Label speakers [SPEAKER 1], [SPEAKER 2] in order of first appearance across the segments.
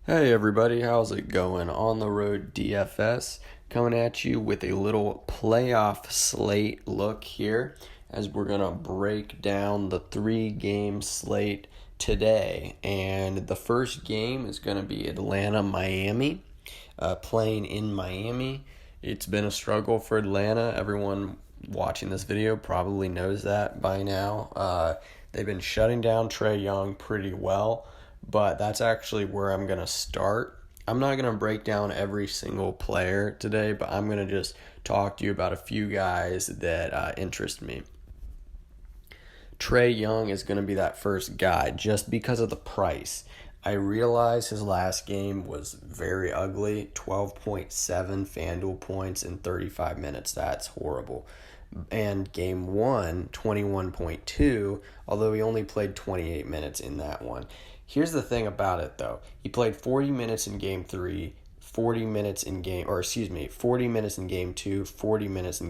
[SPEAKER 1] Hey everybody, how's it going? On the road DFS coming at you with a little playoff slate look here as we're going to break down the 3 game slate today. And the first game is going to be Atlanta Miami, playing in Miami. It's been a struggle for Atlanta. Everyone watching this video probably knows that by now. They've been shutting down Trae Young pretty well, but that's actually where I'm going to start. I'm not going to break down every single player today, but I'm going to just talk to you about a few guys that interest me. Trae Young is going to be that first guy just because of the price. I realize his last game was very ugly, 12.7 Fanduel points in 35 minutes. That's horrible. And game one, 21.2, although he only played 28 minutes in that one. Here's the thing about it though. He played 40 minutes in game 3, 40 minutes in game 2, 40 minutes in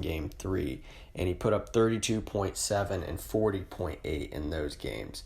[SPEAKER 1] game 3, and he put up 32.7 and 40.8 in those games.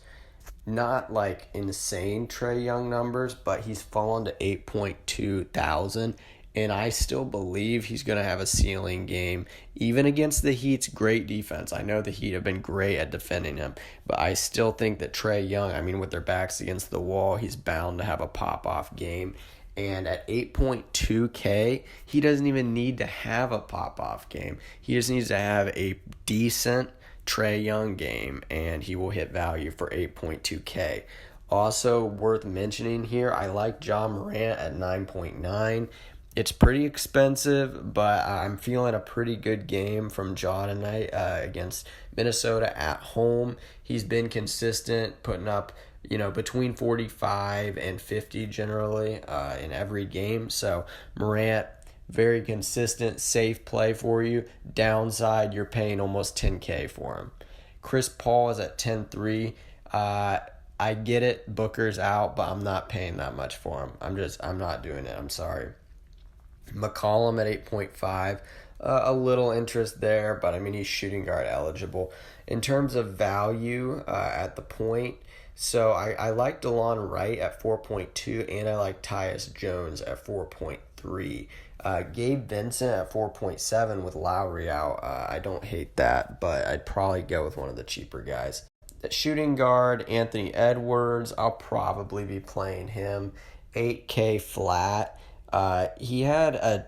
[SPEAKER 1] Not like insane Trae Young numbers, but he's fallen to 8.2 thousand, and I still believe he's going to have a ceiling game, even against the Heat's great defense. I know the Heat have been great at defending him, but I still think that Trae Young, with their backs against the wall, he's bound to have a pop-off game. And at 8.2K, he doesn't even need to have a pop-off game. He just needs to have a decent Trae Young game, and he will hit value for 8.2K. Also worth mentioning here, I like Ja Morant at 9.9. It's pretty expensive, but I'm feeling a pretty good game from Ja tonight against Minnesota at home. He's been consistent, putting up between 45 and 50 generally in every game. So Morant, very consistent, safe play for you. Downside, you're paying almost 10K for him. Chris Paul is at 10.3. I get it, Booker's out, but I'm not paying that much for him. I'm not doing it. I'm sorry. McCollum at 8.5. A little interest there, but he's shooting guard eligible. In terms of value at the point, so I like DeLon Wright at 4.2, and I like Tyus Jones at 4.3. Gabe Vincent at 4.7 with Lowry out. I don't hate that, but I'd probably go with one of the cheaper guys. The shooting guard, Anthony Edwards, I'll probably be playing him. 8K flat. He had a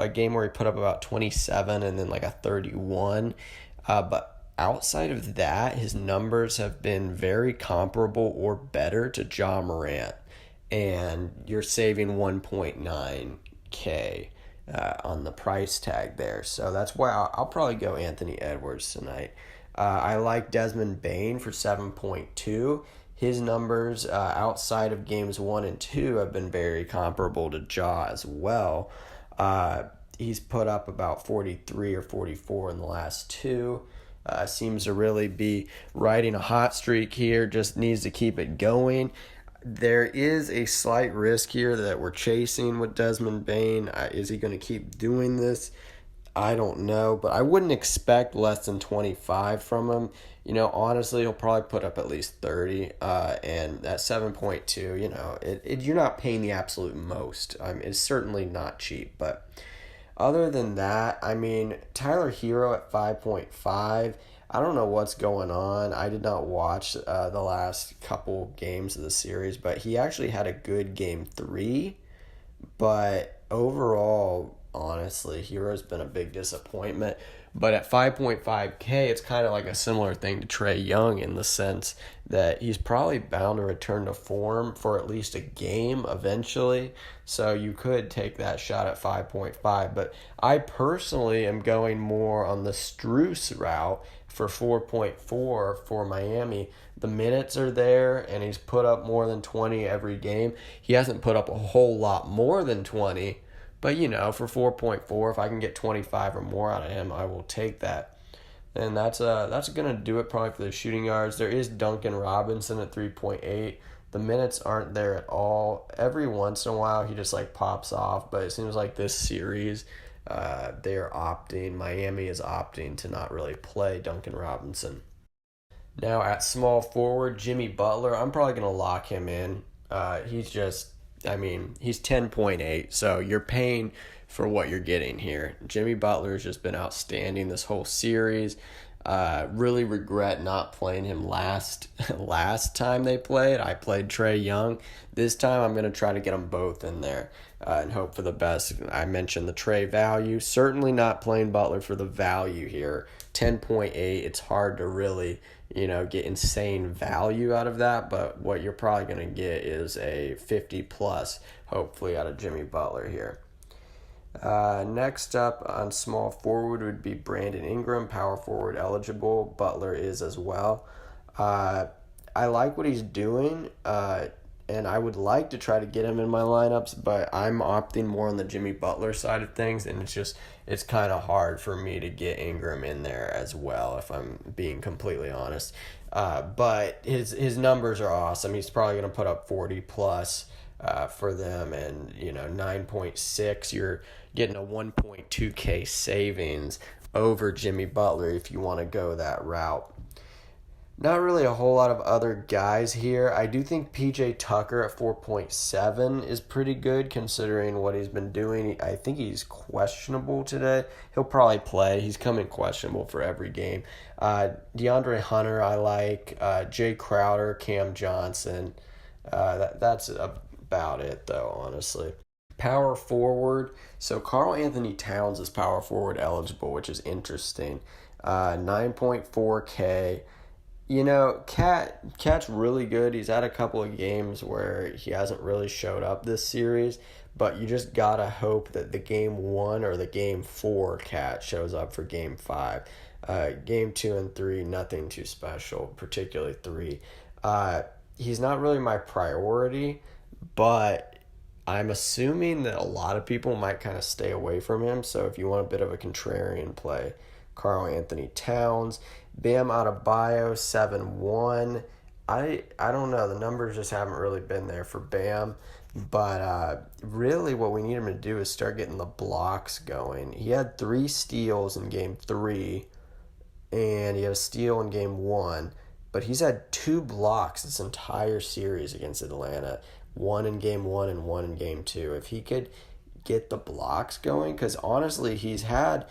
[SPEAKER 1] game where he put up about 27 and then like a 31. But outside of that, his numbers have been very comparable or better to Ja Morant. And you're saving 1.9K on the price tag there. So that's why I'll probably go Anthony Edwards tonight. I like Desmond Bane for 7.2. His numbers outside of games 1 and 2 have been very comparable to Ja as well. He's put up about 43 or 44 in the last 2. Seems to really be riding a hot streak here, just needs to keep it going. There is a slight risk here that we're chasing with Desmond Bane. Is he going to keep doing this? I don't know, but I wouldn't expect less than 25 from him. Honestly, he'll probably put up at least 30, and that 7.2, you're not paying the absolute most. It's certainly not cheap, but other than that, Tyler Hero at 5.5, I don't know what's going on. I did not watch the last couple games of the series, but he actually had a good game 3, but overall, honestly, Hero's been a big disappointment. But at 5.5K, it's kind of like a similar thing to Trae Young in the sense that he's probably bound to return to form for at least a game eventually. So you could take that shot at 5.5. But I personally am going more on the Strus route for 4.4 for Miami. The minutes are there, and he's put up more than 20 every game. He hasn't put up a whole lot more than 20. But, for 4.4, if I can get 25 or more out of him, I will take that. And that's going to do it probably for the shooting yards. There is Duncan Robinson at 3.8. The minutes aren't there at all. Every once in a while, he just pops off. But it seems like this series, Miami is opting to not really play Duncan Robinson. Now at small forward, Jimmy Butler, I'm probably going to lock him in. He's just I mean, he's 10.8, so you're paying for what you're getting here. Jimmy Butler has just been outstanding this whole series. Really regret not playing him last time they played. I played Trae Young. This time I'm going to try to get them both in there and hope for the best. I mentioned the Trae value. Certainly not playing Butler for the value here. 10.8, it's hard to really, get insane value out of that, but what you're probably going to get is a 50 plus, hopefully, out of Jimmy Butler here. Next up on small forward would be Brandon Ingram, power forward eligible. Butler is as well. I like what he's doing, and I would like to try to get him in my lineups, but I'm opting more on the Jimmy Butler side of things, and it's kind of hard for me to get Ingram in there as well, if I'm being completely honest. But his numbers are awesome. He's probably going to put up 40 plus for them, and 9.6, you're getting a 1.2K savings over Jimmy Butler if you want to go that route. Not really a whole lot of other guys here. I do think PJ Tucker at 4.7 is pretty good considering what he's been doing. I think he's questionable today. He'll probably play. He's coming questionable for every game. DeAndre Hunter I like. Jay Crowder, Cam Johnson. That's about it though, honestly. Power forward. So Karl Anthony Towns is power forward eligible, which is interesting. 9.4K. Cat's really good. He's had a couple of games where he hasn't really showed up this series, but you just gotta hope that the game 1 or the game 4 Cat shows up for game 5. Game 2 and 3, nothing too special, particularly 3. He's not really my priority, but I'm assuming that a lot of people might kind of stay away from him. So if you want a bit of a contrarian play, Karl Anthony Towns. Bam Adebayo, 7-1. I don't know. The numbers just haven't really been there for Bam. But really what we need him to do is start getting the blocks going. He had 3 steals in game 3, and he had a steal in game 1. But he's had 2 blocks this entire series against Atlanta. 1 in game 1 and 1 in game 2. If he could get the blocks going, because honestly he's had...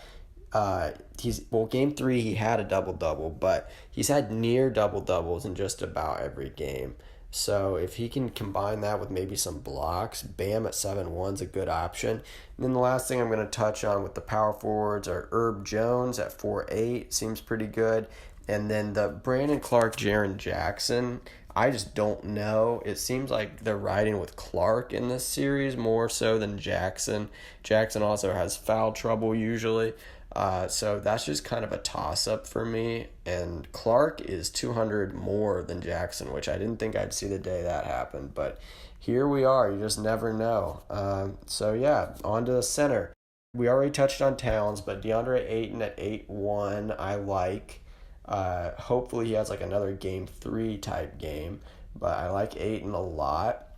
[SPEAKER 1] game 3 he had a double-double, but he's had near double-doubles in just about every game. So if he can combine that with maybe some blocks, Bam at 7-1 is a good option. And then the last thing I'm going to touch on with the power forwards are Herb Jones at 4.8, seems pretty good. And then the Brandon Clark, Jaren Jackson, I just don't know. It seems like they're riding with Clark in this series more so than Jackson. Jackson also has foul trouble usually. So that's just kind of a toss-up for me. And Clark is 200 more than Jackson, which I didn't think I'd see the day that happened. But here we are. You just never know. On to the center. We already touched on Towns, but DeAndre Ayton at 8-1 I like. Hopefully he has like another game 3 type game. But I like Ayton a lot.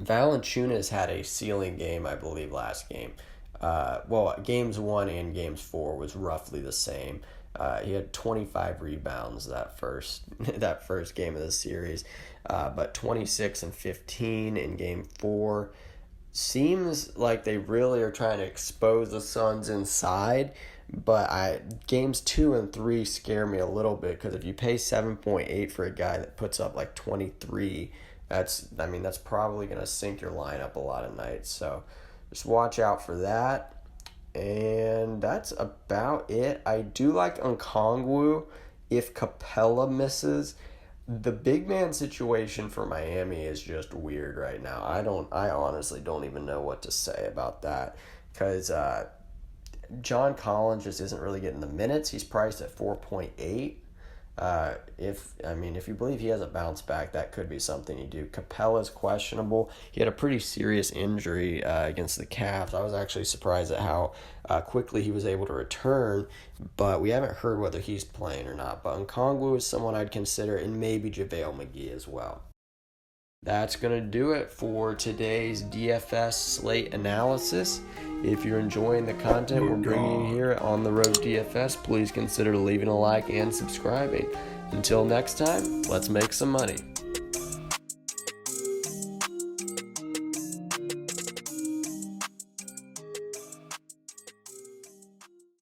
[SPEAKER 1] Valanciunas had a ceiling game, I believe, last game. Games 1 and games 4 was roughly the same. He had 25 rebounds that first game of the series, but 26 and 15 in game 4. Seems like they really are trying to expose the Suns inside, but games 2 and 3 scare me a little bit because if you pay 7.8 for a guy that puts up like 23, that's probably going to sink your lineup a lot of nights. So just watch out for that. And that's about it. I do like Okongwu if Capella misses. The big man situation for Miami is just weird right now. I honestly don't even know what to say about that because John Collins just isn't really getting the minutes. He's priced at 4.8. If you believe he has a bounce back, that could be something you do. Capella's questionable. He had a pretty serious injury against the Cavs. I was actually surprised at how quickly he was able to return, but we haven't heard whether he's playing or not. But Okongwu is someone I'd consider, and maybe JaVale McGee as well. That's going to do it for today's DFS slate analysis. If you're enjoying the content we're bringing here on The Road DFS, please consider leaving a like and subscribing. Until next time, let's make some money.